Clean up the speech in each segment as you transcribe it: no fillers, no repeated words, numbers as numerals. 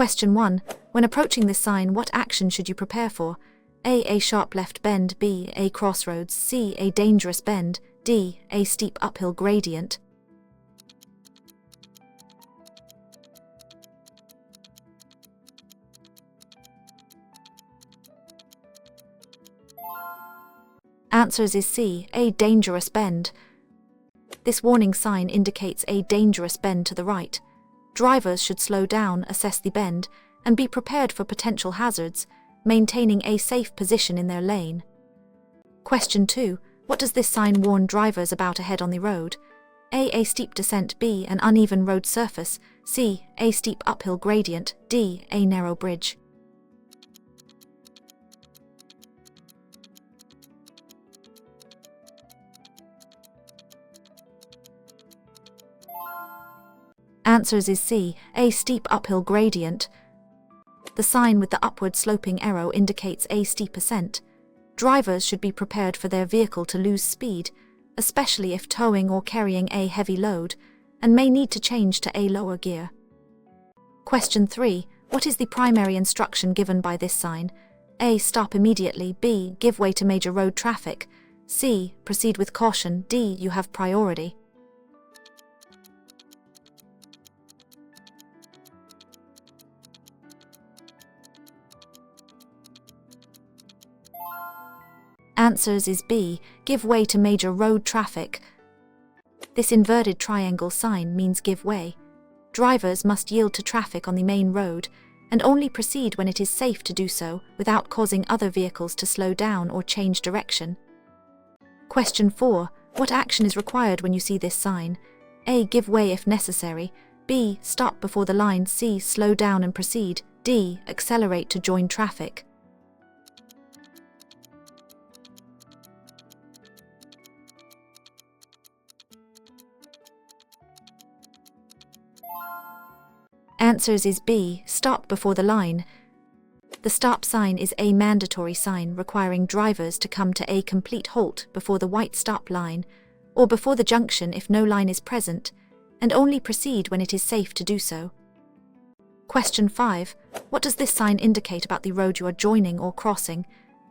Question 1. When approaching this sign, what action should you prepare for? A sharp left bend, B, a crossroads, C, a dangerous bend, D, a steep uphill gradient. Answers is C, a dangerous bend. This warning sign indicates a dangerous bend to the right. Drivers should slow down, assess the bend, and be prepared for potential hazards, maintaining a safe position in their lane. Question 2. What does this sign warn drivers about ahead on the road? A steep descent, B, an uneven road surface, C, a steep uphill gradient, D, a narrow bridge. Answers is C, a steep uphill gradient. The sign with the upward sloping arrow indicates a steep ascent. Drivers should be prepared for their vehicle to lose speed, especially if towing or carrying a heavy load, and may need to change to a lower gear. Question 3. What is the primary instruction given by this sign? A. Stop immediately, B. Give way to major road traffic, C. Proceed with caution, D. You have priority. Answers is B, give way to major road traffic. This inverted triangle sign means give way. Drivers must yield to traffic on the main road and only proceed when it is safe to do so without causing other vehicles to slow down or change direction. Question 4. What action is required when you see this sign? A. Give way if necessary, B. Stop before the line, C. Slow down and proceed, D. Accelerate to join traffic. Answers is B, stop before the line. The stop sign is a mandatory sign requiring drivers to come to a complete halt before the white stop line, or before the junction if no line is present, and only proceed when it is safe to do so. Question 5. What does this sign indicate about the road you are joining or crossing?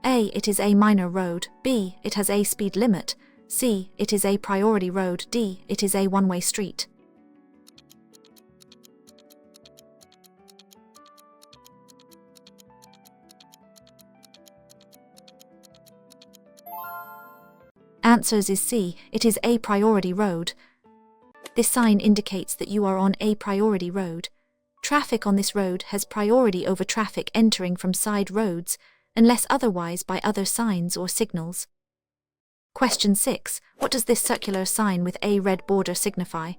A. It is a minor road, B. It has a speed limit, C. It is a priority road, D. It is a one-way street. Answers is C, it is a priority road. This sign indicates that you are on a priority road. Traffic on this road has priority over traffic entering from side roads, unless otherwise by other signs or signals. Question 6. What does this circular sign with a red border signify?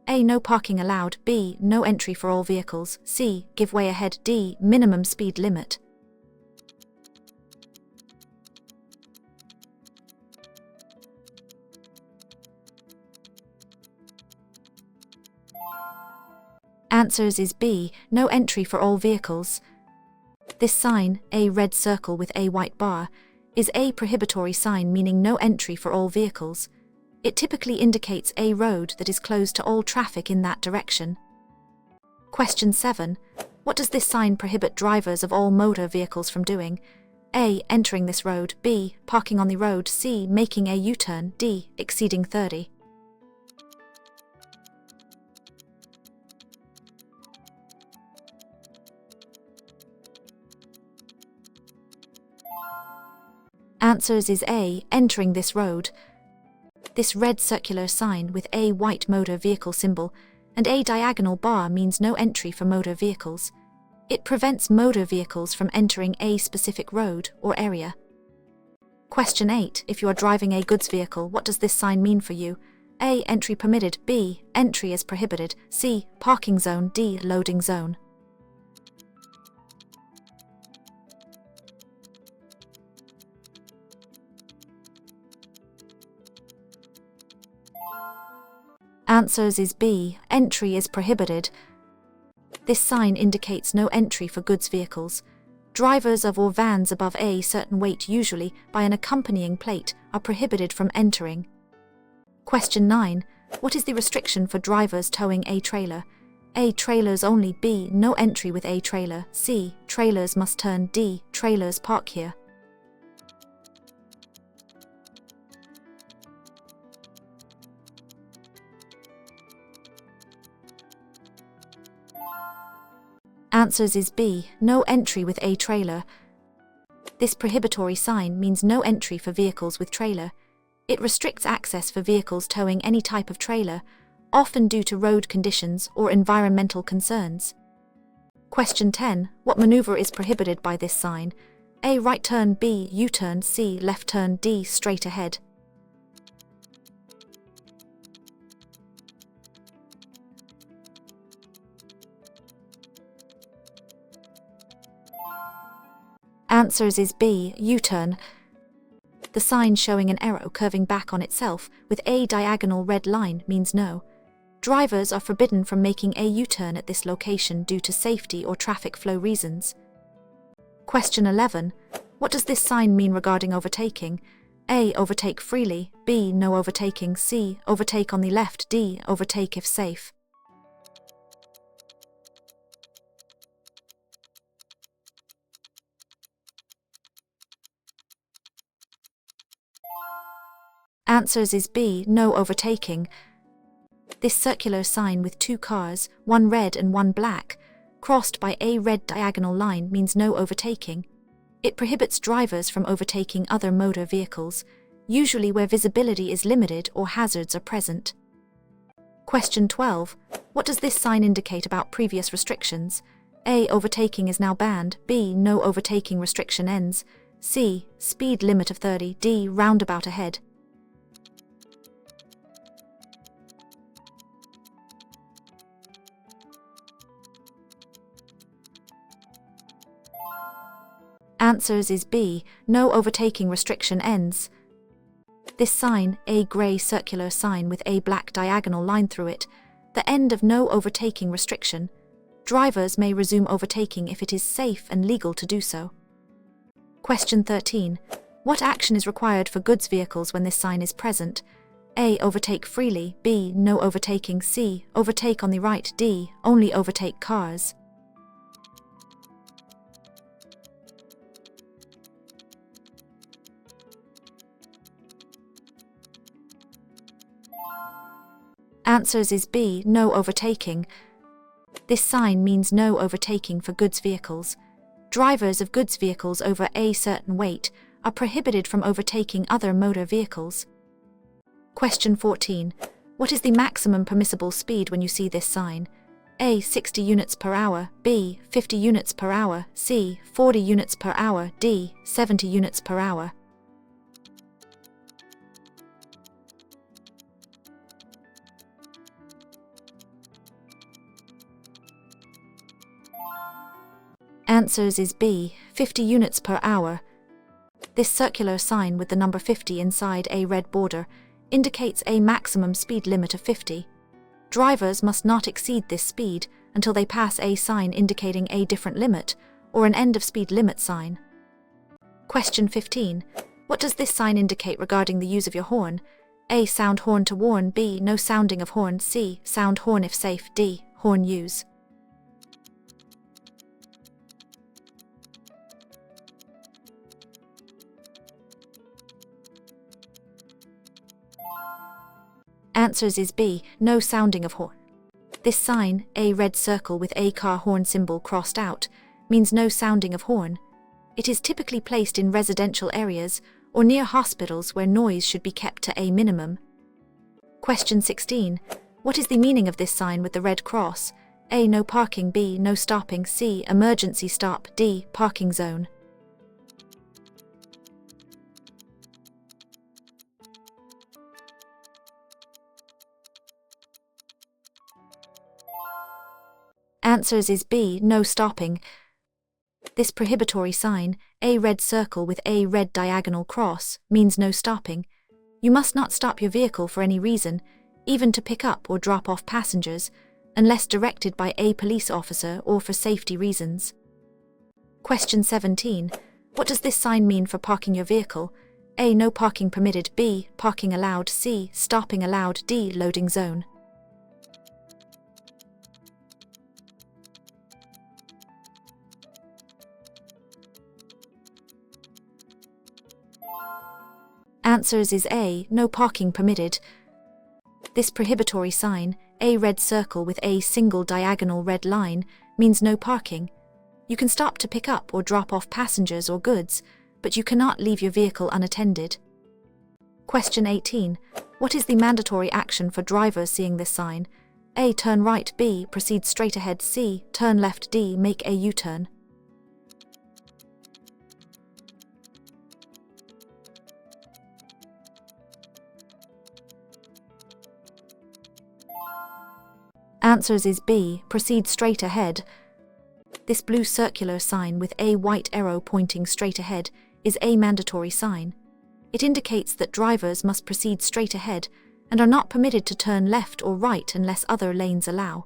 A. No parking allowed, B. No entry for all vehicles, C. Give way ahead, D. Minimum speed limit. Answers is B, no entry for all vehicles. This sign, a red circle with a white bar, is a prohibitory sign meaning no entry for all vehicles. It typically indicates a road that is closed to all traffic in that direction. Question 7. What does this sign prohibit drivers of all motor vehicles from doing? A. Entering this road, B. Parking on the road, C. Making a U-turn, D. Exceeding 30. Answers is A. Entering this road. This red circular sign with a white motor vehicle symbol and a diagonal bar means no entry for motor vehicles. It prevents motor vehicles from entering a specific road or area. Question 8. If you are driving a goods vehicle, what does this sign mean for you? A. Entry permitted, B. Entry is prohibited, C. Parking zone, D. Loading zone. Answers is B. Entry is prohibited. This sign indicates no entry for goods vehicles. Drivers of or vans above a certain weight, usually by an accompanying plate, are prohibited from entering. Question 9. What is the restriction for drivers towing a trailer? A. Trailers only. B. No entry with a trailer. C. Trailers must turn. D. Trailers park here. Answers is B. No entry with a trailer. This prohibitory sign means no entry for vehicles with trailer. It restricts access for vehicles towing any type of trailer, often due to road conditions or environmental concerns. Question 10. What maneuver is prohibited by this sign? A. Right turn. B. U-turn. C. Left turn. D. Straight ahead. Answers is B. U-turn. The sign showing an arrow curving back on itself with a diagonal red line means no. Drivers are forbidden from making a U-turn at this location due to safety or traffic flow reasons. Question 11. What does this sign mean regarding overtaking? A. Overtake freely. B. No overtaking. C. Overtake on the left. D. Overtake if safe. Answers is B. No overtaking. This circular sign with two cars, one red and one black, crossed by a red diagonal line means no overtaking. It prohibits drivers from overtaking other motor vehicles, usually where visibility is limited or hazards are present. Question 12. What does this sign indicate about previous restrictions? A. Overtaking is now banned. B. No overtaking restriction ends. C. Speed limit of 30. D. Roundabout ahead. Answers is B. No overtaking restriction ends. This sign, a grey circular sign with a black diagonal line through it, the end of no overtaking restriction. Drivers may resume overtaking if it is safe and legal to do so. Question 13. What action is required for goods vehicles when this sign is present? A. Overtake freely. B. No overtaking. C. Overtake on the right. D. Only overtake cars. Answers is B. No overtaking. This sign means no overtaking for goods vehicles. Drivers of goods vehicles over a certain weight are prohibited from overtaking other motor vehicles. Question 14. What is the maximum permissible speed when you see this sign? A. 60 units per hour. B. 50 units per hour. C. 40 units per hour. D. 70 units per hour. Answers is B. 50 units per hour. This circular sign with the number 50 inside a red border indicates a maximum speed limit of 50. Drivers must not exceed this speed until they pass a sign indicating a different limit or an end of speed limit sign. Question 15. What does this sign indicate regarding the use of your horn? A. Sound horn to warn. B. No sounding of horn. C. Sound horn if safe. D. Horn use. Answers is B. No sounding of horn. This sign, a red circle with a car horn symbol crossed out, means no sounding of horn. It is typically placed in residential areas or near hospitals where noise should be kept to a minimum. Question 16. What is the meaning of this sign with the red cross? A. No parking. B. No stopping. C. Emergency stop. D. Parking zone. Answers is B. No stopping. This prohibitory sign, a red circle with a red diagonal cross, means no stopping. You must not stop your vehicle for any reason, even to pick up or drop off passengers, unless directed by a police officer or for safety reasons. Question 17. What does this sign mean for parking your vehicle? A. No parking permitted. B. Parking allowed. C. Stopping allowed. D. Loading zone. Answers is A, no parking permitted. This prohibitory sign, a red circle with a single diagonal red line, means no parking. You can stop to pick up or drop off passengers or goods, but you cannot leave your vehicle unattended. Question 18. What is the mandatory action for drivers seeing this sign? A. Turn right. B. Proceed straight ahead. C. Turn left. D. Make a U-turn. Answers is B. Proceed straight ahead. This blue circular sign with a white arrow pointing straight ahead is a mandatory sign. It indicates that drivers must proceed straight ahead and are not permitted to turn left or right unless other lanes allow.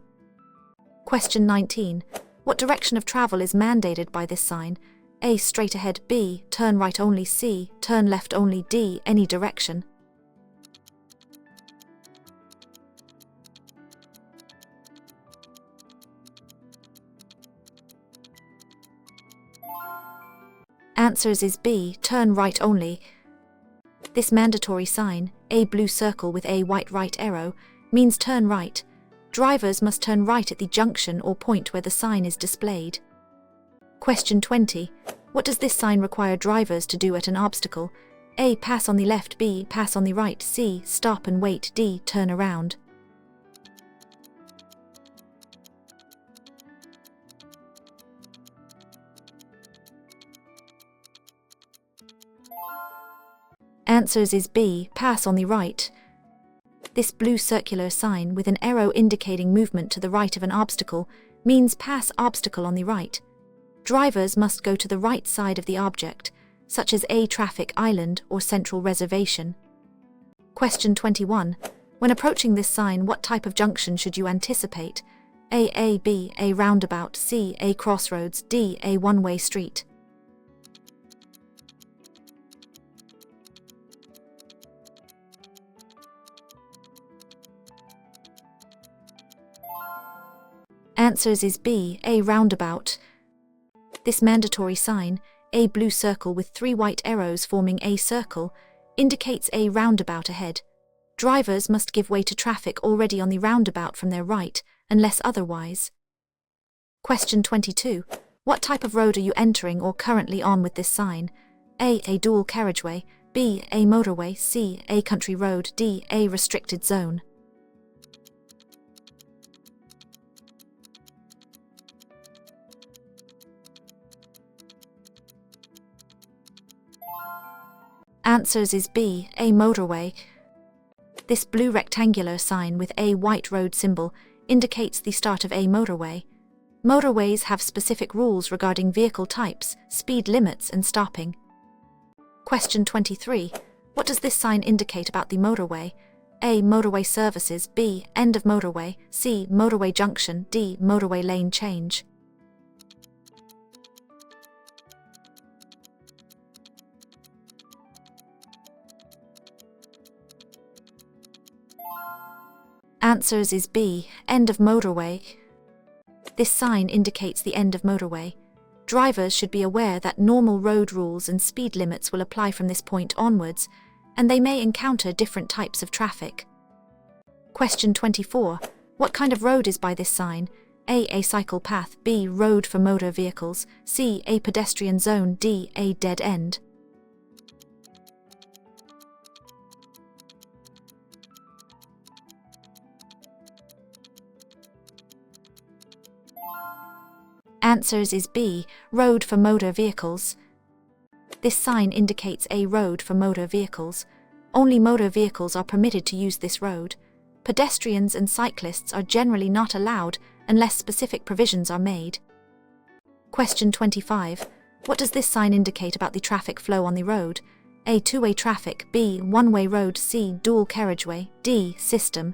Question 19. What direction of travel is mandated by this sign? A. Straight ahead. B. Turn right only. C. Turn left only. D. Any direction. Answers is B. Turn right only. This mandatory sign, a blue circle with a white right arrow, means turn right. Drivers must turn right at the junction or point where the sign is displayed. Question 20. What does this sign require drivers to do at an obstacle? A. Pass on the left. B. Pass on the right. C. Stop and wait. D. Turn around. Answers is B. Pass on the right. This blue circular sign with an arrow indicating movement to the right of an obstacle means pass obstacle on the right. Drivers must go to the right side of the object, such as a traffic island or central reservation. Question 21. When approaching this sign, what type of junction should you anticipate? A. B. A roundabout. C. A crossroads. D. A one-way street. Answers is B. A roundabout. This mandatory sign, a blue circle with 3 white arrows forming a circle, indicates a roundabout ahead. Drivers must give way to traffic already on the roundabout from their right, unless otherwise. Question 22. What type of road are you entering or currently on with this sign? A. A dual carriageway. B. A motorway. C. A country road. D. A restricted zone. Answers is B. A motorway. This blue rectangular sign with a white road symbol indicates the start of a motorway. Motorways have specific rules regarding vehicle types, speed limits, and stopping. Question 23. What does this sign indicate about the motorway? A. Motorway services. B. End of motorway. C. Motorway junction. D. Motorway lane change. Answers is B. End of motorway. This sign indicates the end of motorway. Drivers should be aware that normal road rules and speed limits will apply from this point onwards, and they may encounter different types of traffic. Question 24. What kind of road is by this sign? A cycle path. B. Road for motor vehicles. C. A pedestrian zone. D. A dead end. Answers is B. Road for motor vehicles. This sign indicates a road for motor vehicles. Only motor vehicles are permitted to use this road. Pedestrians and cyclists are generally not allowed unless specific provisions are made. Question 25. What does this sign indicate about the traffic flow on the road? A. Two-way traffic. B. One-way road. C. Dual carriageway. D. System.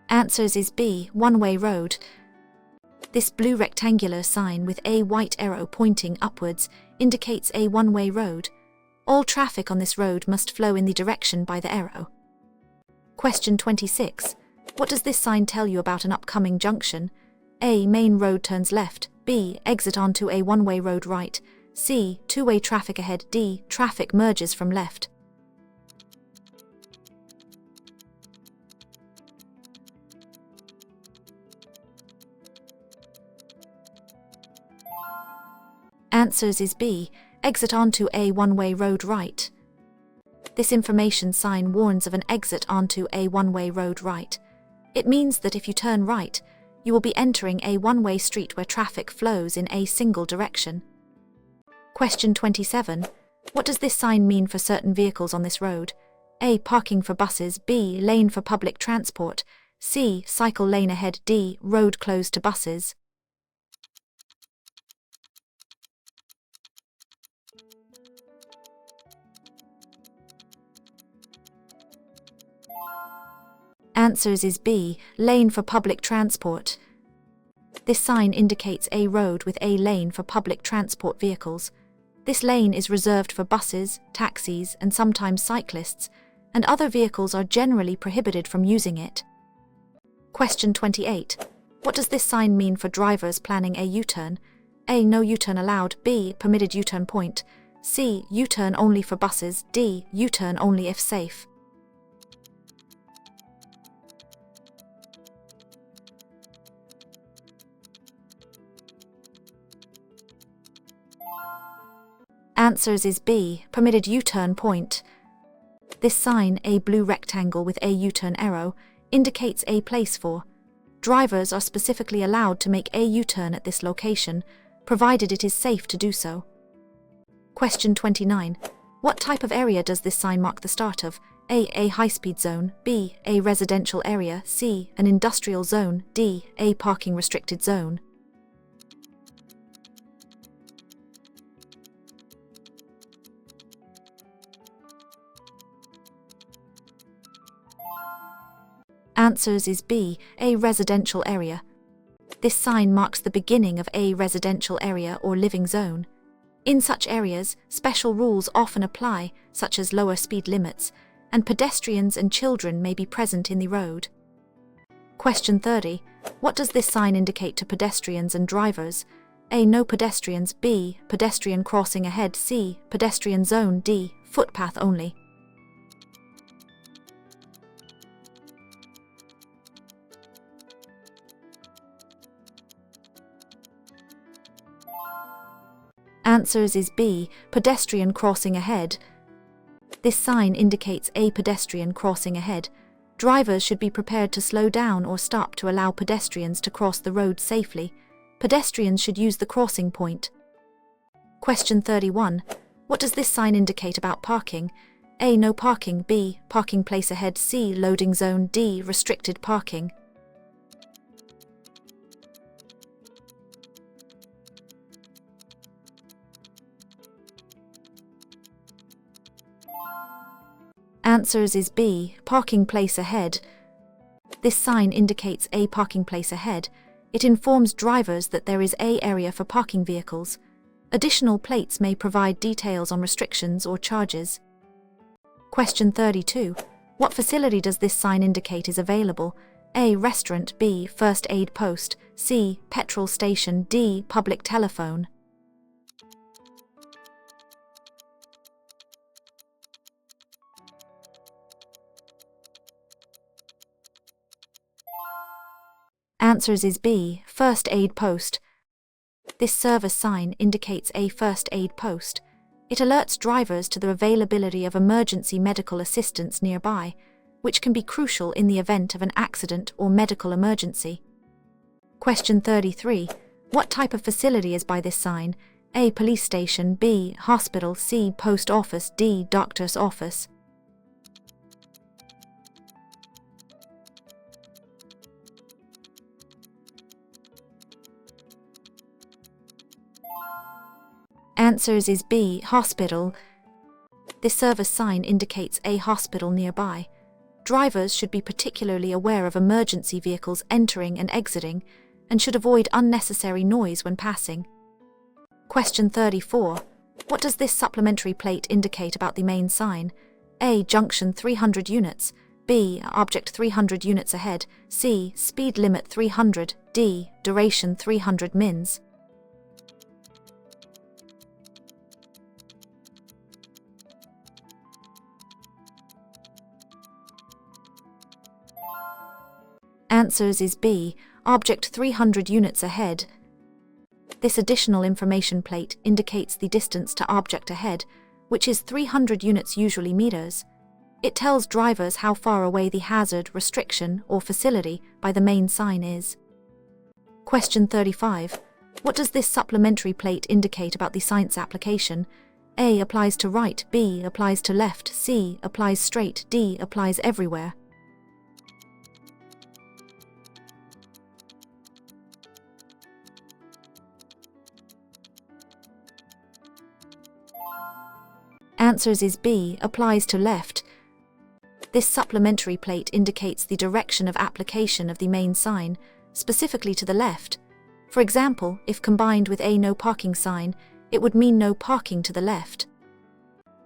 Answers is B. One-way road. This blue rectangular sign with a white arrow pointing upwards indicates a one-way road. All traffic on this road must flow in the direction by the arrow. Question 26. What does this sign tell you about an upcoming junction? A. Main road turns left. B. Exit onto a one-way road right. C. Two-way traffic ahead. D. Traffic merges from left. Answers is B. Exit onto a one-way road right. This information sign warns of an exit onto a one-way road right. It means that if you turn right, you will be entering a one-way street where traffic flows in a single direction. Question 27. What does this sign mean for certain vehicles on this road? A. Parking for buses. B. Lane for public transport. C. Cycle lane ahead. D. Road closed to buses. Answers is B. Lane for public transport. This sign indicates a road with a lane for public transport vehicles. This lane is reserved for buses, taxis, and sometimes cyclists, and other vehicles are generally prohibited from using it. Question 28. What does this sign mean for drivers planning a U-turn? A. No U-turn allowed. B. Permitted U-turn point. C. U-turn only for buses. D. U-turn only if safe. Answers is B. Permitted U-turn point. This sign, a blue rectangle with a U-turn arrow, indicates a place for. Drivers are specifically allowed to make a U-turn at this location, provided it is safe to do so. Question 29. What type of area does this sign mark the start of? A high-speed zone. B. A residential area. C. An industrial zone. D. A parking restricted zone. Answers is B. A residential area. This sign marks the beginning of a residential area or living zone. In such areas, special rules often apply, such as lower speed limits, and pedestrians and children may be present in the road. Question 30. What does this sign indicate to pedestrians and drivers? A. No pedestrians. B. Pedestrian crossing ahead. C. Pedestrian zone. D. Footpath only. Answers is B. Pedestrian crossing ahead. This sign indicates a pedestrian crossing ahead. Drivers should be prepared to slow down or stop to allow pedestrians to cross the road safely. Pedestrians should use the crossing point. Question 31. What does this sign indicate about parking? A. No parking. B. Parking place ahead. C. Loading zone. D. Restricted parking. Answers is B. Parking place ahead. This sign indicates a parking place ahead. It informs drivers that there is an area for parking vehicles. Additional plates may provide details on restrictions or charges. Question 32. What facility does this sign indicate is available? A. Restaurant. B. First aid post. C. Petrol station. D. Public telephone. Answers is B. First aid post. This service sign indicates a first aid post. It alerts drivers to the availability of emergency medical assistance nearby, which can be crucial in the event of an accident or medical emergency. Question 33. What type of facility is by this sign? A. Police station. B. Hospital. C. Post office. D. Doctor's office. Answers is B. Hospital. This service sign indicates a hospital nearby. Drivers should be particularly aware of emergency vehicles entering and exiting, and should avoid unnecessary noise when passing. Question 34. What does this supplementary plate indicate about the main sign? A. Junction 300 units. B. Object 300 units ahead. C. Speed limit 300. D. Duration 300 mins. Answers is B. Object 300 units ahead. This additional information plate indicates the distance to object ahead, which is 300 units, usually meters. It tells drivers how far away the hazard, restriction, or facility by the main sign is. Question 35. What does this supplementary plate indicate about the sign's application? A. Applies to right. B. Applies to left. C. Applies straight. D. Applies everywhere. Answers is B. Applies to left. This supplementary plate indicates the direction of application of the main sign, specifically to the left. For example, if combined with a no parking sign, it would mean no parking to the left.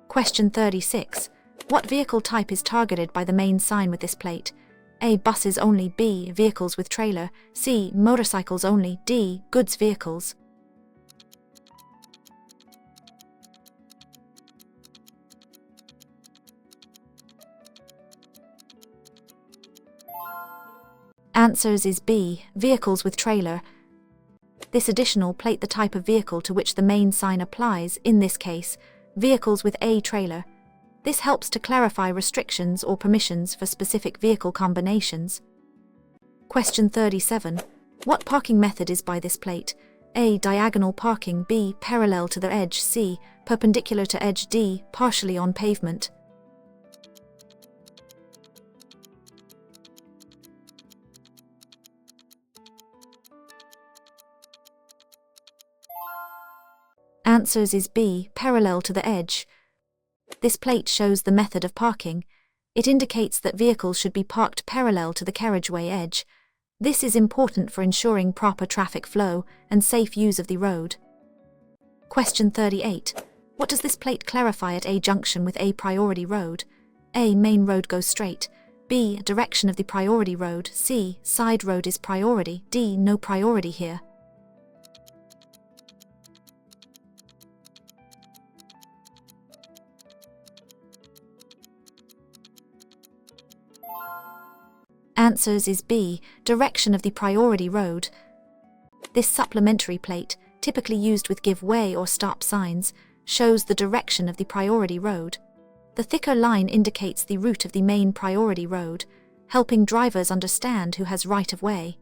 Question 36. What vehicle type is targeted by the main sign with this plate? A. Buses only. B. Vehicles with trailer. C. Motorcycles only. D. Goods vehicles. Answers is B. Vehicles with trailer. This additional plate the type of vehicle to which the main sign applies, in this case, vehicles with a trailer. This helps to clarify restrictions or permissions for specific vehicle combinations. Question 37. What parking method is by this plate? A. Diagonal parking. B. Parallel to the edge. C. Perpendicular to edge. D. Partially on pavement. Answers is B. Parallel to the edge. This plate shows the method of parking. It indicates that vehicles should be parked parallel to the carriageway edge. This is important for ensuring proper traffic flow and safe use of the road. Question 38. What does this plate clarify at a junction with a priority road? A. Main road goes straight. B. Direction of the priority road. C. Side road is priority. D. No priority here. Answers is B. Direction of the priority road. This supplementary plate, typically used with give way or stop signs, shows the direction of the priority road. The thicker line indicates the route of the main priority road, helping drivers understand who has right of way.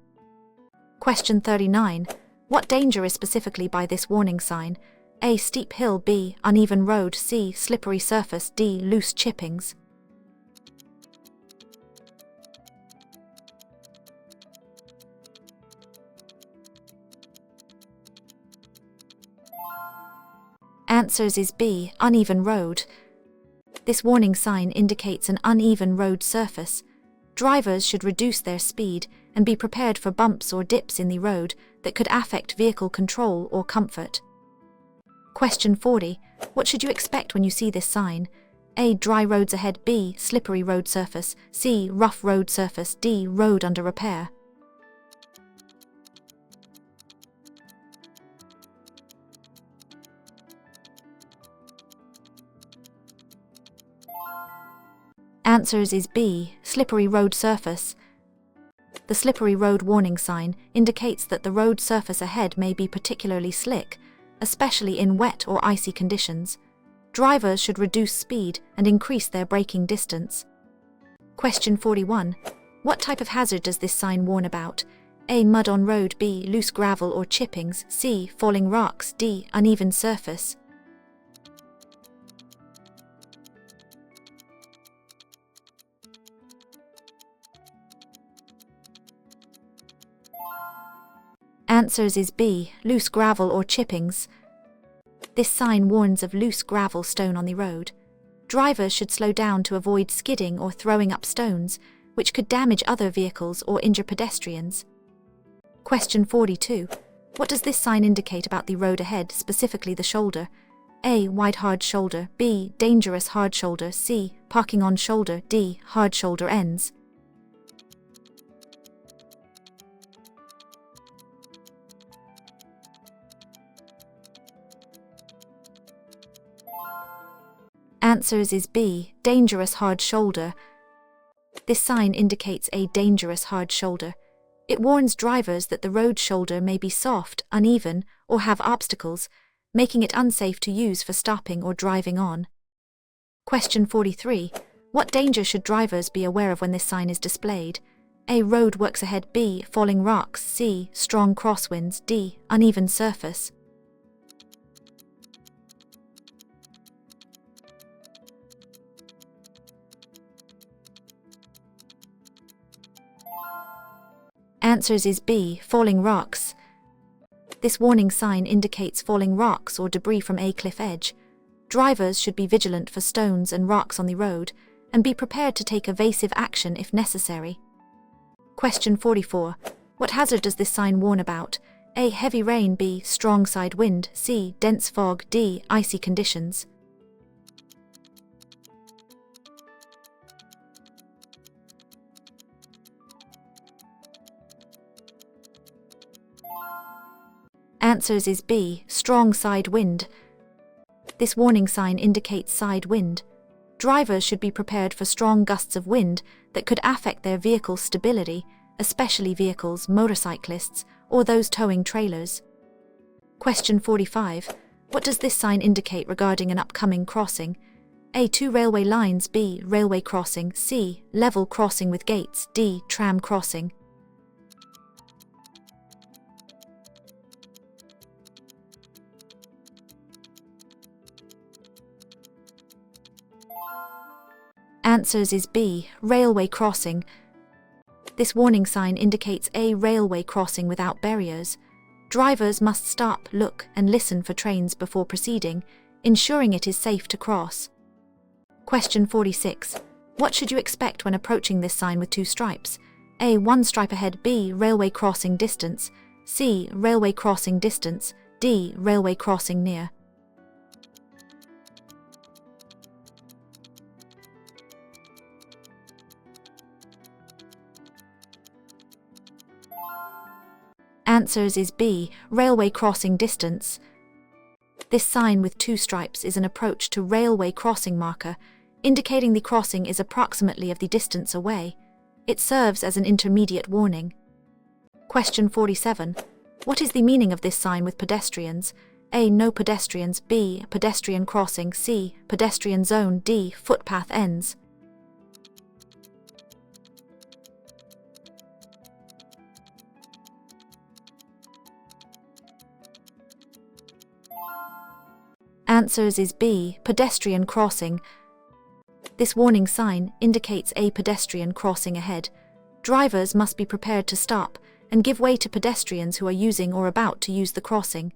Question 39. What danger is specifically by this warning sign? A. Steep hill. B. Uneven road. C. Slippery surface. D. Loose chippings. Answers is B. Uneven road. This warning sign indicates an uneven road surface. Drivers should reduce their speed and be prepared for bumps or dips in the road that could affect vehicle control or comfort. Question 40. What should you expect when you see this sign? A. Dry roads ahead. B. Slippery road surface. C. Rough road surface. D. Road under repair. Answers is B. Slippery road surface. The slippery road warning sign indicates that the road surface ahead may be particularly slick, especially in wet or icy conditions. Drivers should reduce speed and increase their braking distance. Question 41. What type of hazard does this sign warn about? A. Mud on road. B. Loose gravel or chippings. C. Falling rocks. D. Uneven surface. Answers is B. Loose gravel or chippings. This sign warns of loose gravel stone on the road. Drivers should slow down to avoid skidding or throwing up stones, which could damage other vehicles or injure pedestrians. Question 42. What does this sign indicate about the road ahead, specifically the shoulder? A. Wide hard shoulder. B. Dangerous hard shoulder. C. Parking on shoulder. D. Hard shoulder ends. Answers is B. Dangerous hard shoulder. This sign indicates a dangerous hard shoulder. It warns drivers that the road shoulder may be soft, uneven, or have obstacles, making it unsafe to use for stopping or driving on. Question 43. What danger should drivers be aware of when this sign is displayed? A. Road works ahead. B. Falling rocks. C. Strong crosswinds. D. Uneven surface. Answers is B. Falling rocks. This warning sign indicates falling rocks or debris from a cliff edge. Drivers should be vigilant for stones and rocks on the road and be prepared to take evasive action if necessary. Question 44. What hazard does this sign warn about? A. Heavy rain. B. Strong side wind. C. Dense fog. D. Icy conditions. Answers is B. Strong side wind. This warning sign indicates side wind. Drivers should be prepared for strong gusts of wind that could affect their vehicle's stability, especially vehicles, motorcyclists, or those towing trailers. Question 45. What does this sign indicate regarding an upcoming crossing? A. Two railway lines. B. Railway crossing. C. Level crossing with gates. D. Tram crossing. Answers is B. Railway crossing. This warning sign indicates a railway crossing without barriers. Drivers must stop, look, and listen for trains before proceeding, ensuring it is safe to cross. Question 46. What should you expect when approaching this sign with two stripes? A. One stripe ahead. B. Railway crossing distance. C. Railway crossing distance. D. Railway crossing near. Answers is B. Railway crossing distance. This sign with two stripes is an approach to railway crossing marker, indicating the crossing is approximately of the distance away. It serves as an intermediate warning. Question 47. What is the meaning of this sign with pedestrians? A. No pedestrians. B. Pedestrian crossing. C. Pedestrian zone. D. Footpath ends. Answers is B. Pedestrian crossing. This warning sign indicates a pedestrian crossing ahead. Drivers must be prepared to stop and give way to pedestrians who are using or about to use the crossing.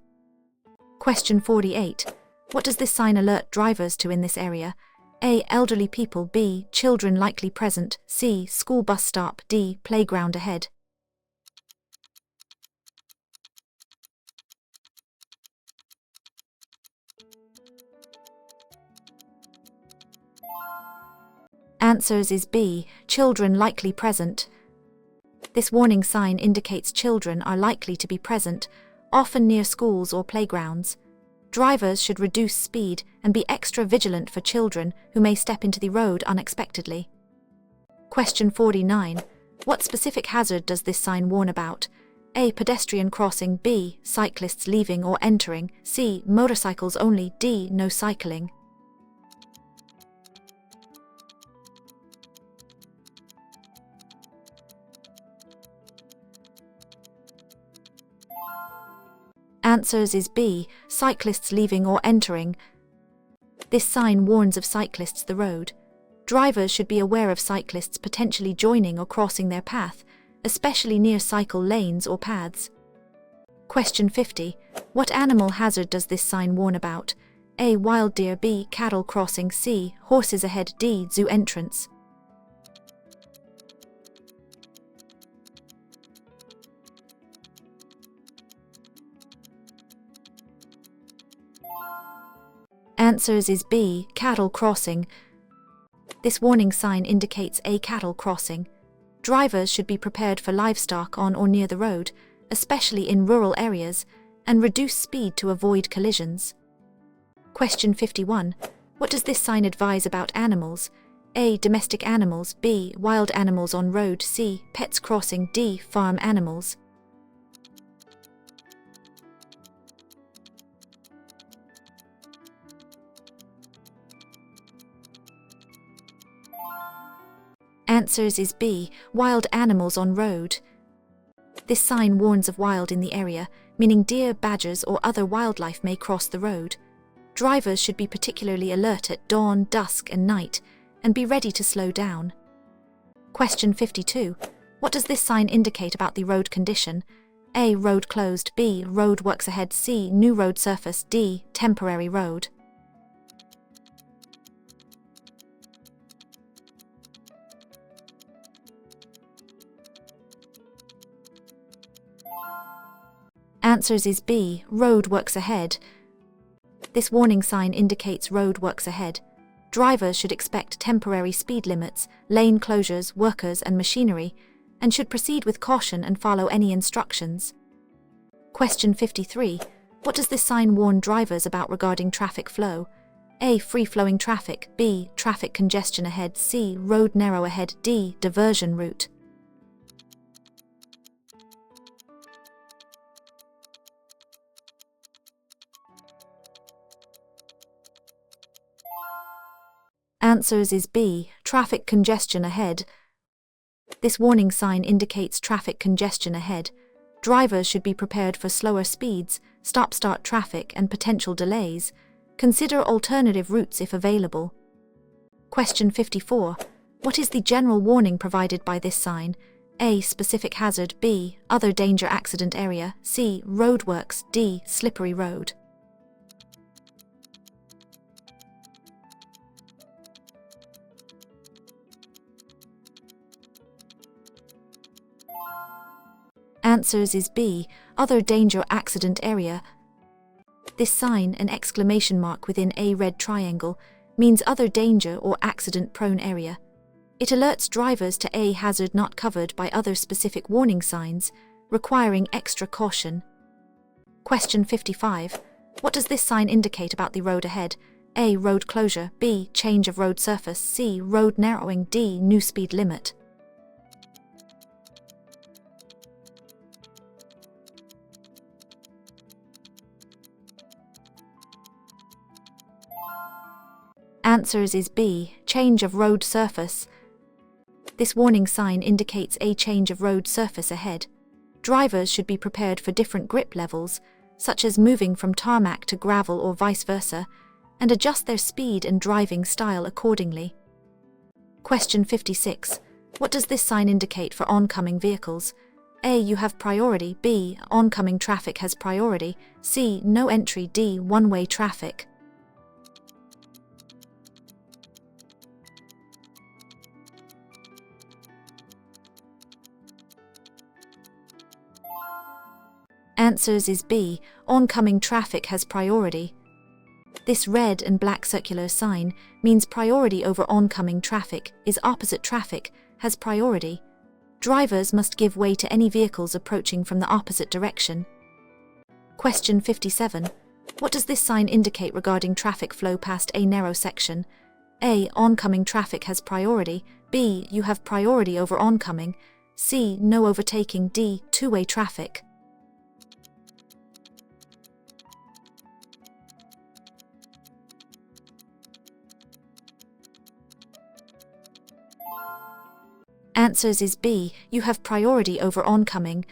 Question 48. What does this sign alert drivers to in this area? A. Elderly people. B. Children likely present. C. School bus stop. D. Playground ahead. Answers is B. Children likely present. This warning sign indicates children are likely to be present, often near schools or playgrounds. Drivers should reduce speed and be extra vigilant for children who may step into the road unexpectedly. Question 49. What specific hazard does this sign warn about? A. Pedestrian crossing. B. Cyclists leaving or entering. C. Motorcycles only. D. No cycling. Answers is B. Cyclists leaving or entering. This sign warns of cyclists the road. Drivers should be aware of cyclists potentially joining or crossing their path, especially near cycle lanes or paths. Question 50. What animal hazard does this sign warn about? A. Wild deer. B. Cattle crossing. C. Horses ahead. D. Zoo entrance. Answers is B, cattle crossing. This warning sign indicates a cattle crossing. Drivers should be prepared for livestock on or near the road, especially in rural areas, and reduce speed to avoid collisions. Question 51. What does this sign advise about animals? A. Domestic animals. B. Wild animals on road. C. Pets crossing. D. Farm animals. Answers is B. Wild animals on road. This sign warns of wild in the area, meaning deer, badgers, or other wildlife may cross the road. Drivers should be particularly alert at dawn, dusk, and night, and be ready to slow down. Question 52. What does this sign indicate about the road condition? A. Road closed. B. Road works ahead. C. New road surface. D. Temporary road. Answers is B. Road works ahead. This warning sign indicates road works ahead. Drivers should expect temporary speed limits, lane closures, workers, and machinery, and should proceed with caution and follow any instructions. Question 53. What does this sign warn drivers about regarding traffic flow? A. Free-flowing traffic. B. Traffic congestion ahead. C. Road narrow ahead. D. Diversion route. Answers is B. Traffic congestion ahead. This warning sign indicates traffic congestion ahead. Drivers should be prepared for slower speeds, stop-start traffic, and potential delays. Consider alternative routes if available. Question 54. What is the general warning provided by this sign? A. Specific hazard. B. Other danger accident area. C. Roadworks. D. Slippery road. Answers is B. Other danger accident area. This sign, an exclamation mark within a red triangle, means other danger or accident-prone area. It alerts drivers to a hazard not covered by other specific warning signs, requiring extra caution. Question 55. What does this sign indicate about the road ahead? A. Road closure. B. Change of road surface. C. Road narrowing. D. New speed limit. Answers is B. Change of road surface. This warning sign indicates a change of road surface ahead. Drivers should be prepared for different grip levels, such as moving from tarmac to gravel or vice versa, and adjust their speed and driving style accordingly. Question 56. What does this sign indicate for oncoming vehicles? A. You have priority. B. Oncoming traffic has priority. C. No entry. D. One-way traffic. Answers is B. Oncoming traffic has priority. This red and black circular sign means priority over oncoming traffic is opposite traffic, has priority. Drivers must give way to any vehicles approaching from the opposite direction. Question 57. What does this sign indicate regarding traffic flow past a narrow section? A. Oncoming traffic has priority. B. You have priority over oncoming. C. No overtaking. D. Two-way traffic. Answers is B. You have priority over oncoming.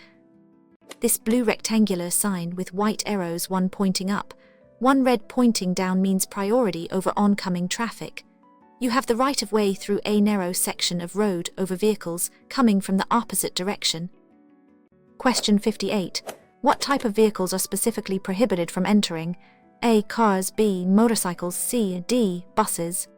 This blue rectangular sign with white arrows, one pointing up, one red pointing down, means priority over oncoming traffic. You have the right of way through a narrow section of road over vehicles coming from the opposite direction. Question 58. What type of vehicles are specifically prohibited from entering? A. Cars. B. Motorcycles. C. D. Buses.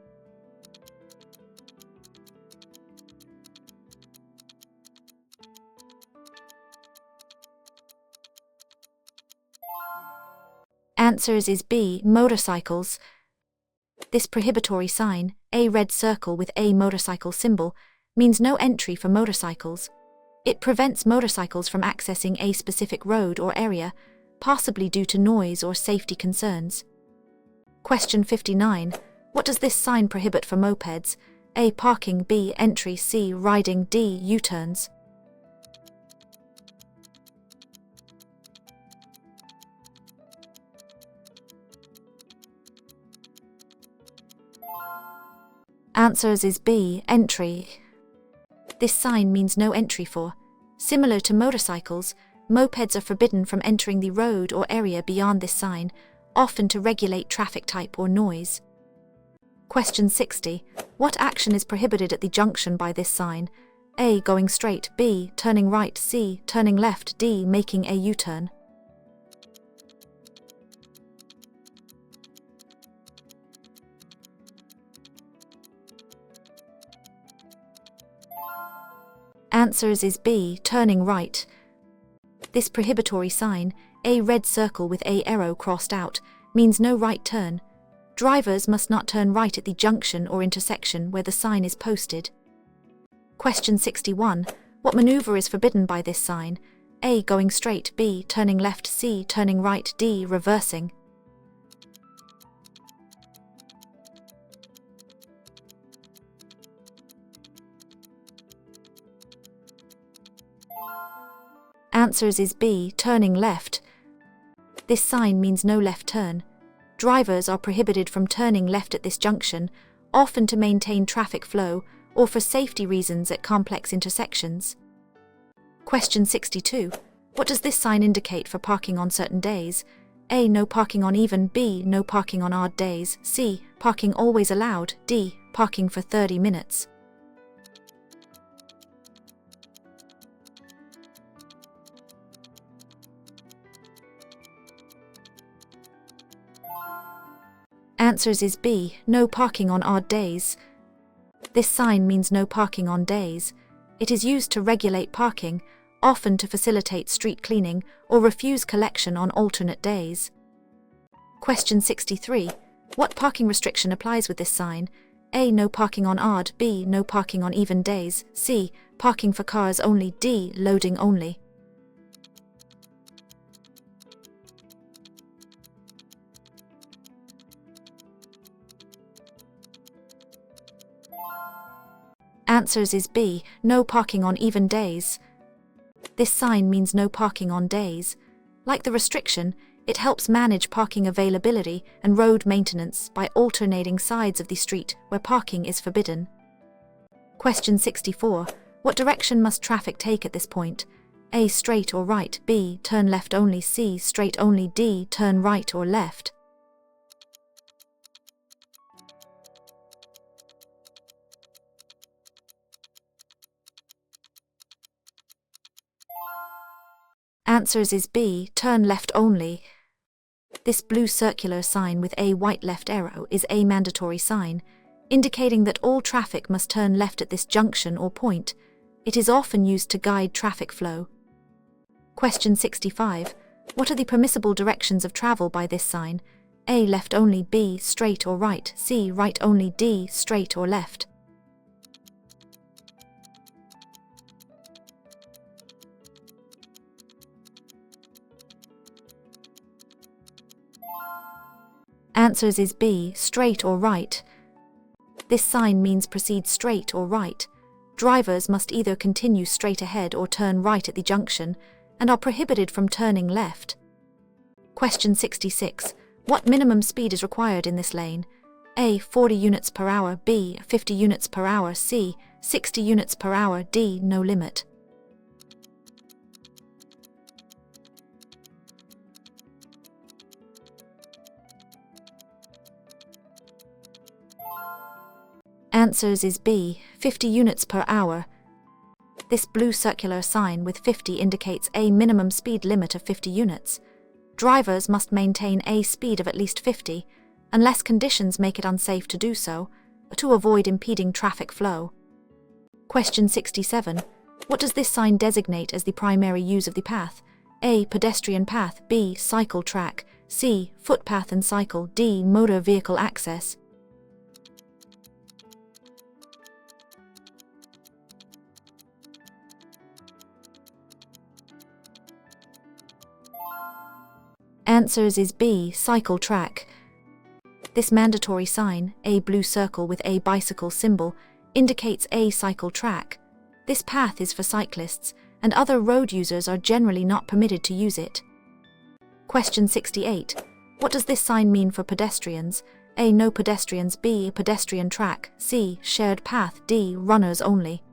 Answers is B. Motorcycles. This prohibitory sign, a red circle with a motorcycle symbol, means no entry for motorcycles. It prevents motorcycles from accessing a specific road or area, possibly due to noise or safety concerns. Question 59. What does this sign prohibit for mopeds? A. Parking, B. Entry, C. Riding, D. U-turns. Answers is B. Entry. This sign means no entry for. Similar to motorcycles, mopeds are forbidden from entering the road or area beyond this sign, often to regulate traffic type or noise. Question 60. What action is prohibited at the junction by this sign? A. Going straight, B. Turning right, C. Turning left, D. Making a U-turn. Answers is B. Turning right. This prohibitory sign, a red circle with a arrow crossed out, means no right turn. Drivers must not turn right at the junction or intersection where the sign is posted. Question 61. What maneuver is forbidden by this sign? A. Going straight, B. Turning left, C. Turning right, D. Reversing. Answers is B. Turning left. This sign means no left turn. Drivers are prohibited from turning left at this junction, often to maintain traffic flow or for safety reasons at complex intersections. Question 62. What does this sign indicate for parking on certain days? A. No parking on even, B. No parking on odd days, C. Parking always allowed, D. Parking for 30 minutes. Answers is B. No parking on odd days. This sign means no parking on days. It is used to regulate parking, often to facilitate street cleaning or refuse collection on alternate days. Question 63. What parking restriction applies with this sign? A. No parking on odd, B. No parking on even days, C. Parking for cars only, D. Loading only. Answers is B. No parking on even days. This sign means no parking on days. Like the restriction, it helps manage parking availability and road maintenance by alternating sides of the street where parking is forbidden. Question 64. What direction must traffic take at this point? A. Straight or right, B. Turn left only, C. Straight only, D. Turn right or left. Answers is B. Turn left only. This blue circular sign with a white left arrow is a mandatory sign, indicating that all traffic must turn left at this junction or point. It is often used to guide traffic flow. Question 65. What are the permissible directions of travel by this sign? A. Left only, B. Straight or right, C. Right only, D. Straight or left. Answers is B. Straight or right. This sign means proceed straight or right. Drivers must either continue straight ahead or turn right at the junction, and are prohibited from turning left. Question 66. What minimum speed is required in this lane? A. 40 units per hour, B. 50 units per hour, C. 60 units per hour, D. No limit. Answers is B. 50 units per hour. This blue circular sign with 50 indicates a minimum speed limit of 50 units. Drivers must maintain a speed of at least 50, unless conditions make it unsafe to do so, to avoid impeding traffic flow. Question 67. What does this sign designate as the primary use of the path? A. Pedestrian path, B. Cycle track, C. Footpath and cycle, D. Motor vehicle access. Answers is B, cycle track. This mandatory sign, a blue circle with a bicycle symbol, indicates a cycle track. This path is for cyclists, and other road users are generally not permitted to use it. Question 68. What does this sign mean for pedestrians? A. No pedestrians. B. Pedestrian track. C. Shared path. D. Runners only.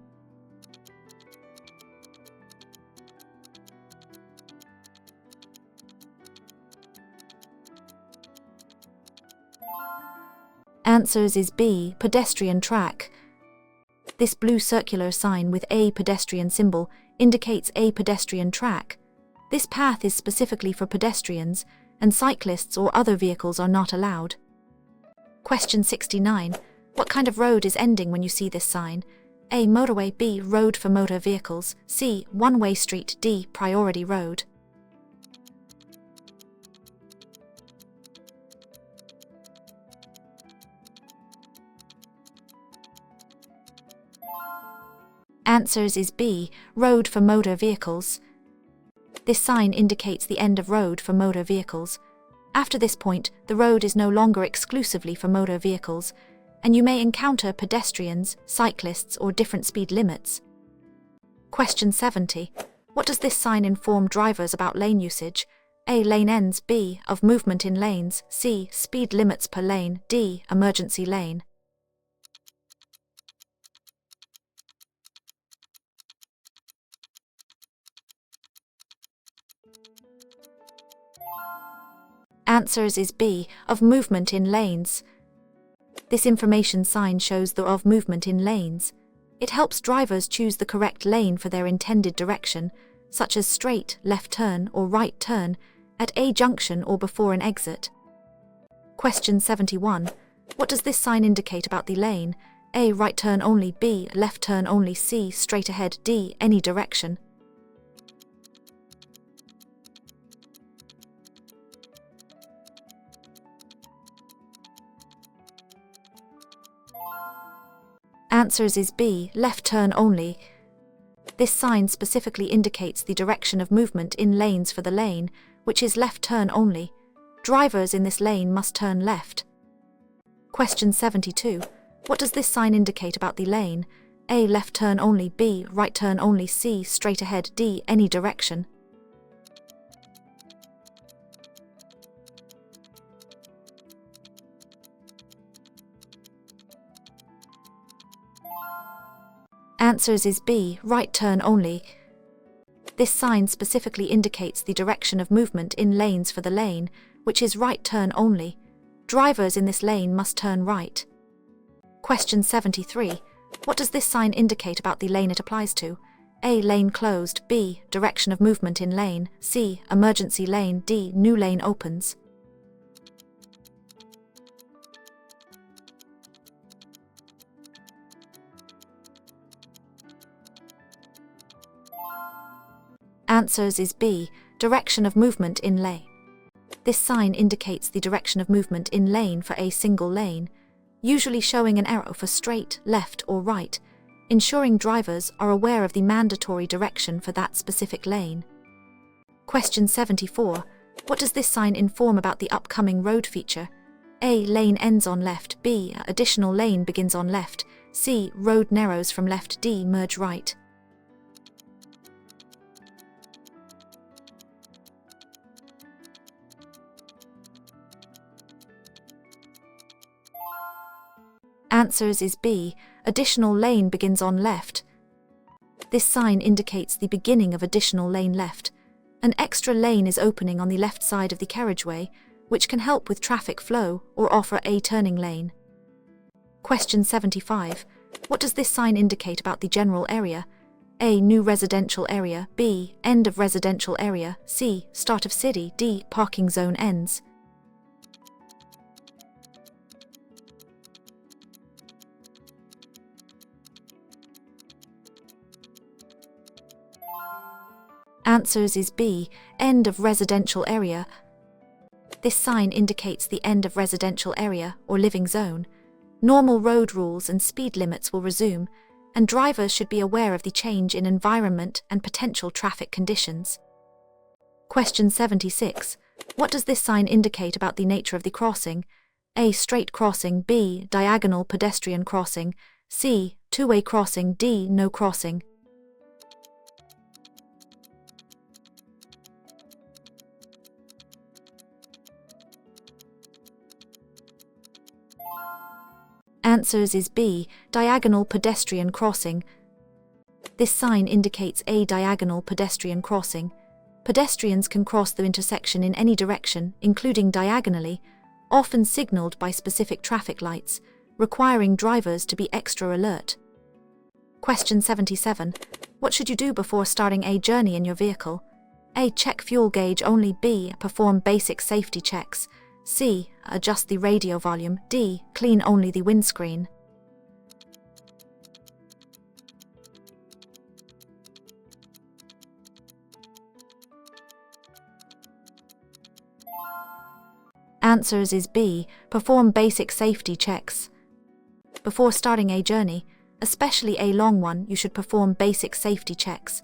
Answers is B. Pedestrian track. This blue circular sign with a pedestrian symbol indicates a pedestrian track. This path is specifically for pedestrians, and cyclists or other vehicles are not allowed. Question 69. What kind of road is ending when you see this sign? A. Motorway. B. Road for motor vehicles. C. One-way street. D. Priority road. Answers is B. Road for motor vehicles. This sign indicates the end of road for motor vehicles. After this point, the road is no longer exclusively for motor vehicles, and you may encounter pedestrians, cyclists, or different speed limits. Question 70. What does this sign inform drivers about lane usage? A. Lane ends. B. Of movement in lanes. C. Speed limits per lane. D. Emergency lane. Answers is B. Of movement in lanes. This information sign shows the of movement in lanes. It helps drivers choose the correct lane for their intended direction, such as straight, left turn, or right turn, at a junction or before an exit. Question 71. What does this sign indicate about the lane? A. Right turn only. B. Left turn only. C. Straight ahead. D. Any direction. Answers is B. Left turn only. This sign specifically indicates the direction of movement in lanes for the lane, which is left turn only. Drivers in this lane must turn left. Question 72. What does this sign indicate about the lane? A. Left turn only. B. Right turn only. C. Straight ahead. D. Any direction. Answers is B. Right turn only. This sign specifically indicates the direction of movement in lanes for the lane, which is right turn only. Drivers in this lane must turn right. Question 73. What does this sign indicate about the lane it applies to? A. Lane closed. B. Direction of movement in lane. C. Emergency lane. D. New lane opens. Answers is B. Direction of movement in lane. This sign indicates the direction of movement in lane for a single lane, usually showing an arrow for straight, left, or right, ensuring drivers are aware of the mandatory direction for that specific lane. Question 74. What does this sign inform about the upcoming road feature? A. Lane ends on left. B. Additional lane begins on left. C. Road narrows from left. D. Merge right. Answers is B. Additional lane begins on left. This sign indicates the beginning of additional lane left. An extra lane is opening on the left side of the carriageway, which can help with traffic flow or offer a turning lane. Question 75. What does this sign indicate about the general area? A. New residential area. B. End of residential area. C. Start of city. D. Parking zone ends. Answers is B. End of residential area. This sign indicates the end of residential area or living zone. Normal road rules and speed limits will resume, and drivers should be aware of the change in environment and potential traffic conditions. Question 76. What does this sign indicate about the nature of the crossing? A. Straight crossing. B. Diagonal pedestrian crossing. C. Two-way crossing. D. No crossing. Answers is B. Diagonal pedestrian crossing. This sign indicates a diagonal pedestrian crossing. Pedestrians can cross the intersection in any direction, including diagonally, often signaled by specific traffic lights, requiring drivers to be extra alert. Question 77. What should you do before starting a journey in your vehicle? A. Check fuel gauge only. B. Perform basic safety checks. C. Adjust the radio volume. D. Clean only the windscreen. Answers is B. Perform basic safety checks. Before starting a journey, especially a long one, you should perform basic safety checks.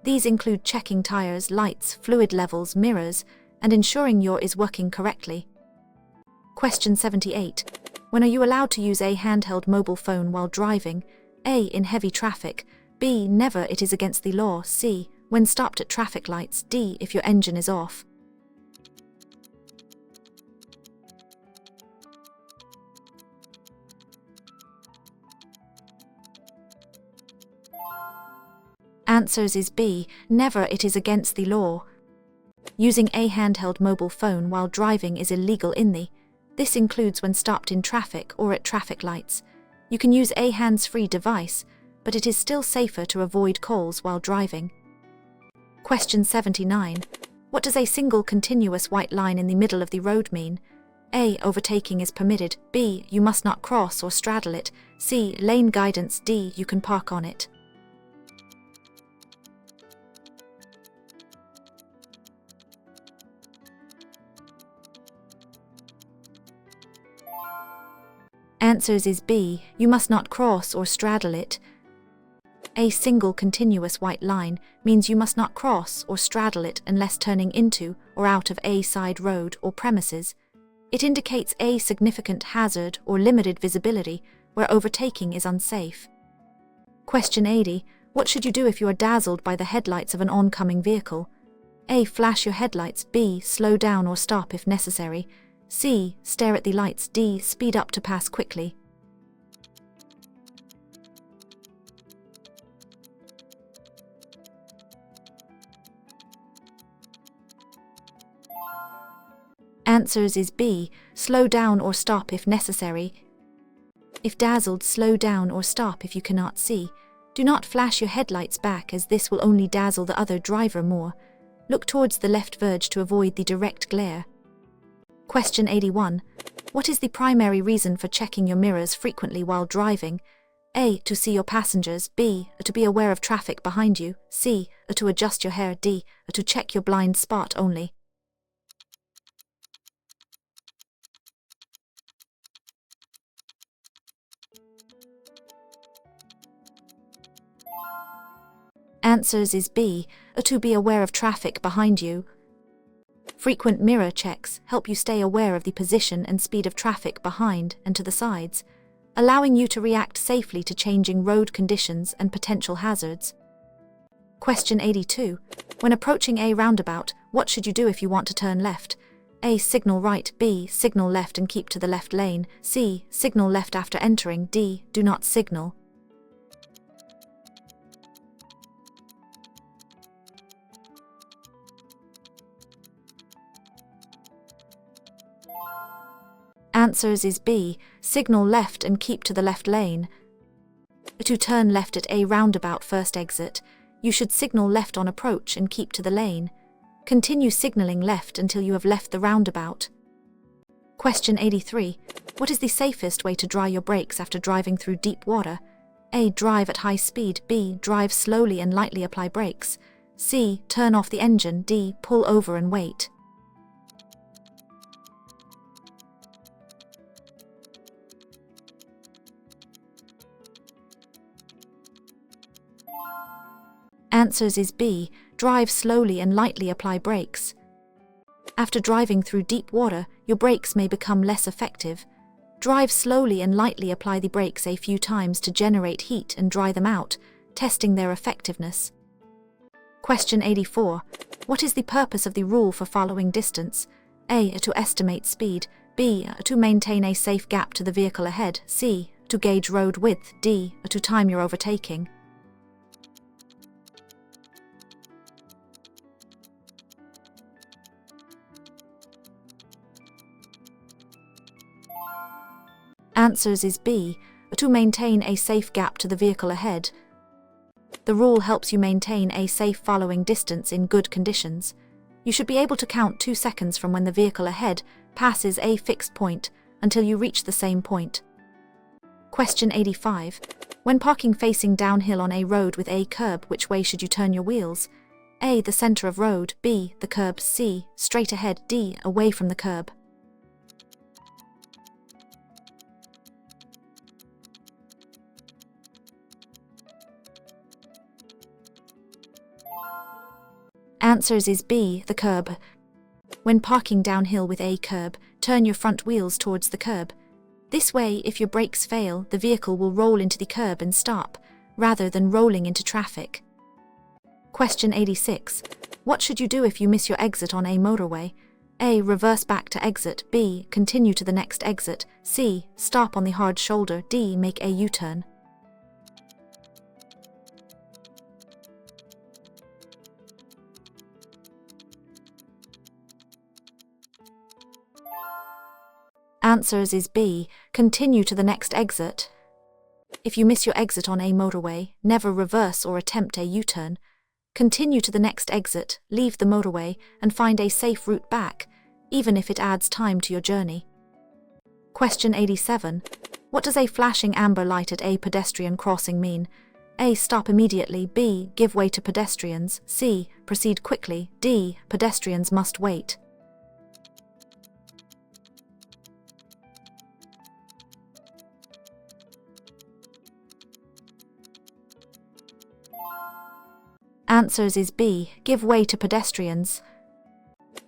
These include checking tires, lights, fluid levels, mirrors, and ensuring your is working correctly. Question 78. When are you allowed to use a handheld mobile phone while driving? A. In heavy traffic. B. Never, it is against the law. C. When stopped at traffic lights. D. If your engine is off. Answers is B. Never, it is against the law. Using a handheld mobile phone while driving is illegal in the. This includes when stopped in traffic or at traffic lights. You can use a hands-free device, but it is still safer to avoid calls while driving. Question 79. What does a single continuous white line in the middle of the road mean? A. Overtaking is permitted. B. You must not cross or straddle it. C. Lane guidance. D. You can park on it. Answers is B. You must not cross or straddle it. A single continuous white line means you must not cross or straddle it unless turning into or out of a side road or premises. It indicates a significant hazard or limited visibility where overtaking is unsafe. Question 80. What should you do if you are dazzled by the headlights of an oncoming vehicle? A. Flash your headlights. B. Slow down or stop if necessary. C. Stare at the lights. D. Speed up to pass quickly. Answers is B. Slow down or stop if necessary. If dazzled, slow down or stop if you cannot see. Do not flash your headlights back, as this will only dazzle the other driver more. Look towards the left verge to avoid the direct glare. Question 81. What is the primary reason for checking your mirrors frequently while driving? A. To see your passengers. B. To be aware of traffic behind you. C. To adjust your hair. D. To check your blind spot only. Answers is B. To be aware of traffic behind you. Frequent mirror checks help you stay aware of the position and speed of traffic behind and to the sides, allowing you to react safely to changing road conditions and potential hazards. Question 82. When approaching a roundabout, what should you do if you want to turn left? A. Signal right. B. Signal left and keep to the left lane. C. Signal left after entering. D. Do not signal. Answers is B. Signal left and keep to the left lane. To turn left at a roundabout first exit, you should signal left on approach and keep to the lane. Continue signaling left until you have left the roundabout. Question 83. What is the safest way to dry your brakes after driving through deep water? A. Drive at high speed. B. Drive slowly and lightly apply brakes. C. Turn off the engine. D. Pull over and wait. Answers is B. Drive slowly and lightly apply brakes. After driving through deep water, your brakes may become less effective. Drive slowly and lightly apply the brakes a few times to generate heat and dry them out, testing their effectiveness. Question 84. What is the purpose of the rule for following distance? A. To estimate speed. B. To maintain a safe gap to the vehicle ahead. C. To gauge road width. D. To time your overtaking. Answers is B. To maintain a safe gap to the vehicle ahead. The rule helps you maintain a safe following distance in good conditions. You should be able to count 2 seconds from when the vehicle ahead passes a fixed point until you reach the same point. Question 85. When parking facing downhill on a road with a curb, which way should you turn your wheels? A. The center of road. B. The curb. C. Straight ahead. D. Away from the curb. Answers is B. The curb. When parking downhill with a curb, turn your front wheels towards the curb. This way, if your brakes fail, the vehicle will roll into the curb and stop, rather than rolling into traffic. Question 86. What should you do if you miss your exit on a motorway? A. Reverse back to exit. B. Continue to the next exit. C. Stop on the hard shoulder. D. Make a U-turn. Answers is B. Continue to the next exit. If you miss your exit on a motorway, never reverse or attempt a U-turn. Continue to the next exit, leave the motorway, and find a safe route back, even if it adds time to your journey. Question 87. What does a flashing amber light at a pedestrian crossing mean? A. Stop immediately. B. Give way to pedestrians. C. Proceed quickly. D. Pedestrians must wait. Answers is B. Give way to pedestrians.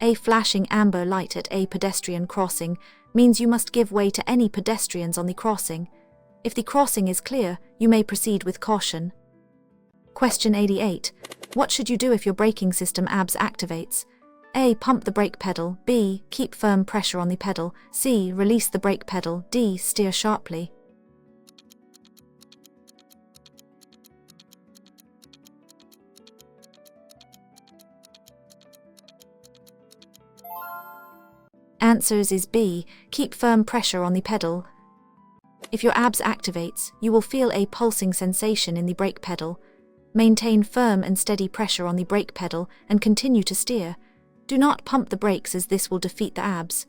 A flashing amber light at a pedestrian crossing means you must give way to any pedestrians on the crossing. If the crossing is clear, you may proceed with caution. Question 88. What should you do if your braking system ABS activates? A. Pump the brake pedal. B. Keep firm pressure on the pedal. C. Release the brake pedal. D. Steer sharply. Answers is B. Keep firm pressure on the pedal. If your ABS activates, you will feel a pulsing sensation in the brake pedal. Maintain firm and steady pressure on the brake pedal and continue to steer. Do not pump the brakes, as this will defeat the ABS.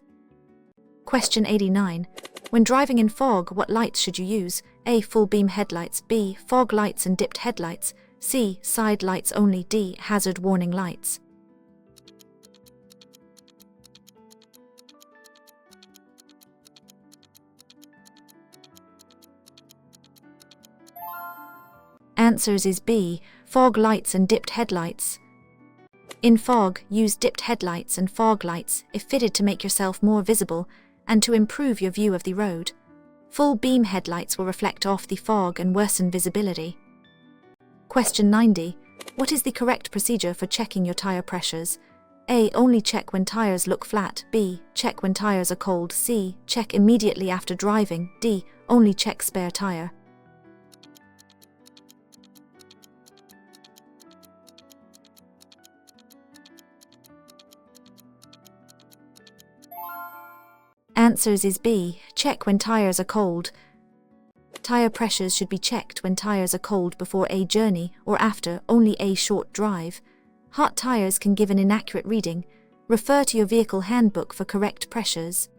Question 89. When driving in fog, what lights should you use? A. Full beam headlights. B. Fog lights and dipped headlights. C. Side lights only. D. Hazard warning lights. Answers is B. Fog lights and dipped headlights. In fog, use dipped headlights and fog lights if fitted to make yourself more visible and to improve your view of the road. Full beam headlights will reflect off the fog and worsen visibility. Question 90. What is the correct procedure for checking your tire pressures? A. Only check when tires look flat. B. Check when tires are cold. C. Check immediately after driving. D. Only check spare tire. Answers is B. Check when tires are cold. Tire pressures should be checked when tires are cold before a journey or after only a short drive. Hot tires can give an inaccurate reading. Refer to your vehicle handbook for correct pressures.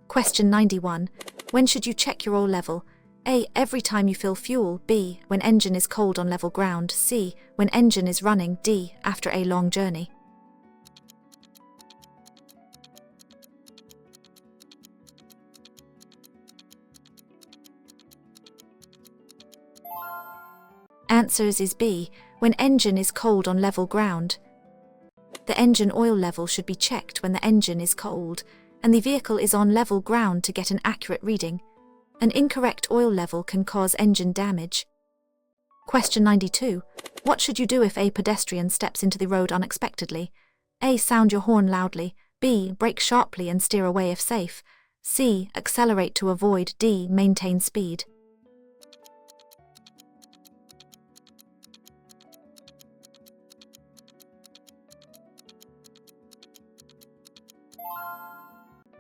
Question 91. When should you check your oil level? A. Every time you fill fuel. B. When engine is cold on level ground. C. When engine is running. D. After a long journey. Answers is B. When engine is cold on level ground. The engine oil level should be checked when the engine is cold and the vehicle is on level ground to get an accurate reading. An incorrect oil level can cause engine damage. Question 92. What should you do if a pedestrian steps into the road unexpectedly? A. Sound your horn loudly. B. Brake sharply and steer away if safe. C. Accelerate to avoid. D. Maintain speed.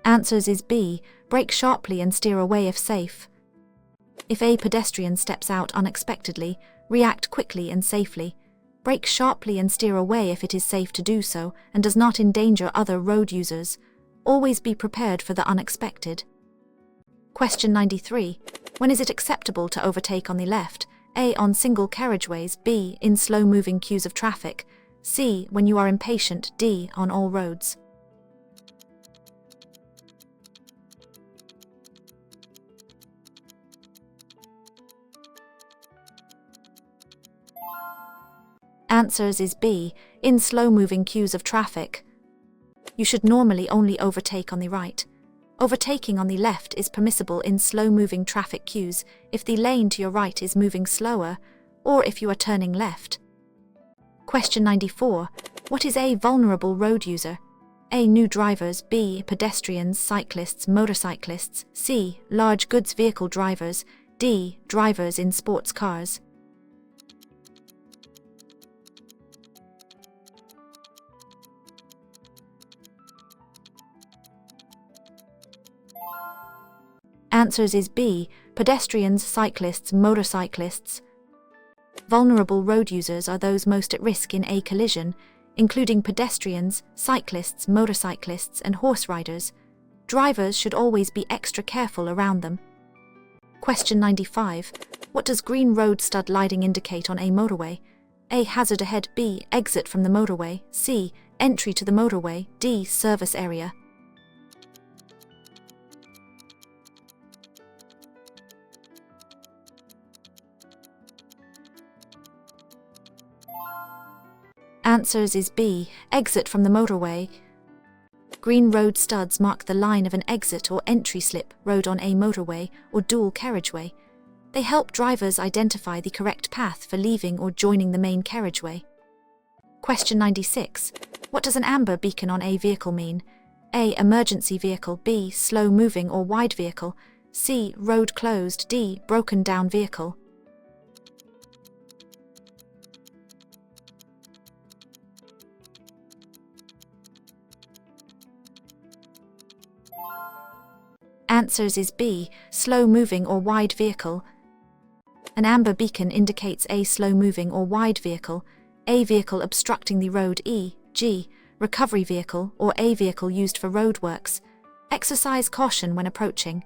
Answers is B. Brake sharply and steer away if safe. If a pedestrian steps out unexpectedly, react quickly and safely. Brake sharply and steer away if it is safe to do so and does not endanger other road users. Always be prepared for the unexpected. Question 93. When is it acceptable to overtake on the left? A. On single carriageways. B. In slow-moving queues of traffic. C. When you are impatient. D. On all roads. Answers is B. In slow-moving queues of traffic. You should normally only overtake on the right. Overtaking on the left is permissible in slow-moving traffic queues if the lane to your right is moving slower or if you are turning left. Question 94. What is a vulnerable road user? A. New drivers. B. Pedestrians, cyclists, motorcyclists. C. Large goods vehicle drivers. D. Drivers in sports cars. Answers is B. Pedestrians, cyclists, motorcyclists. Vulnerable road users are those most at risk in a collision, including pedestrians, cyclists, motorcyclists, and horse riders. Drivers should always be extra careful around them. Question 95. What does green road stud lighting indicate on a motorway? A. Hazard ahead. B. Exit from the motorway. C. Entry to the motorway. D. Service area. Answers is B. Exit from the motorway. Green road studs mark the line of an exit or entry slip road on a motorway or dual carriageway. They help drivers identify the correct path for leaving or joining the main carriageway. Question 96. What does an amber beacon on a vehicle mean? A. Emergency vehicle. B. Slow-moving or wide vehicle. C. Road closed. D. Broken down vehicle. Answers is B. Slow-moving or wide vehicle. An amber beacon indicates a slow-moving or wide vehicle, a vehicle obstructing the road. E.g., recovery vehicle or a vehicle used for roadworks. Exercise caution when approaching.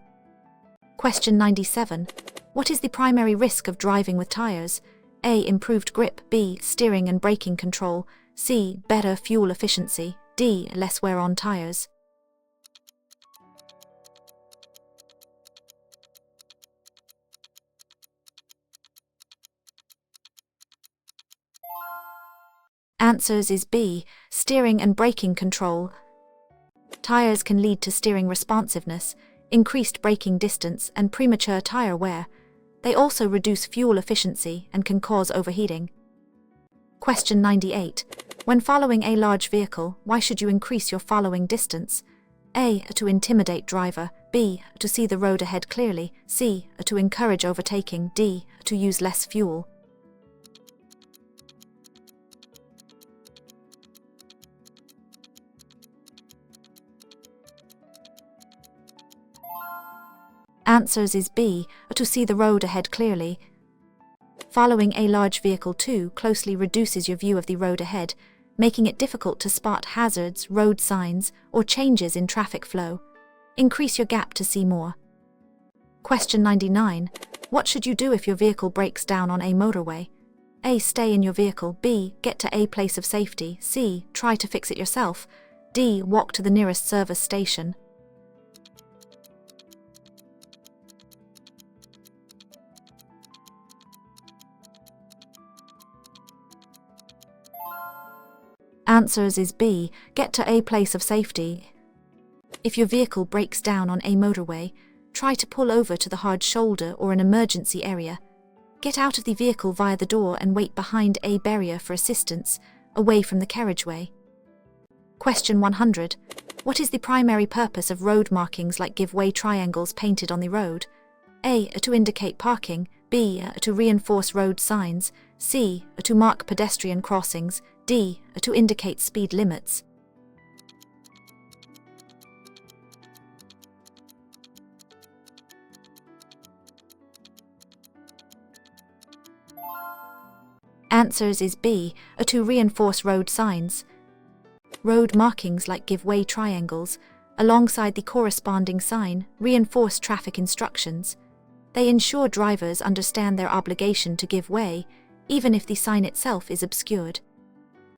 Question 97. What is the primary risk of driving with tires? A. Improved grip. B. Steering and braking control. C. Better fuel efficiency. D. Less wear on tires. Answers is B. Steering and braking control. Tires can lead to steering responsiveness, increased braking distance, and premature tire wear. They also reduce fuel efficiency and can cause overheating. Question 98. When following a large vehicle, why should you increase your following distance? A. To intimidate driver. B. To see the road ahead clearly. C. To encourage overtaking. D. To use less fuel. Answers is B. To see the road ahead clearly. Following a large vehicle too closely reduces your view of the road ahead, making it difficult to spot hazards, road signs, or changes in traffic flow. Increase your gap to see more. Question 99. What should you do if your vehicle breaks down on a motorway? A. Stay in your vehicle. B. Get to a place of safety. C. Try to fix it yourself. D. Walk to the nearest service station. Answers is B. Get to a place of safety. If your vehicle breaks down on a motorway, try to pull over to the hard shoulder or an emergency area. Get out of the vehicle via the door and wait behind a barrier for assistance, away from the carriageway. Question 100. What is the primary purpose of road markings like give-way triangles painted on the road? A. To indicate parking. B. To reinforce road signs. C. To mark pedestrian crossings. D. To indicate speed limits. Answers is B. To reinforce road signs. Road markings like give-way triangles, alongside the corresponding sign, reinforce traffic instructions. They ensure drivers understand their obligation to give way, even if the sign itself is obscured.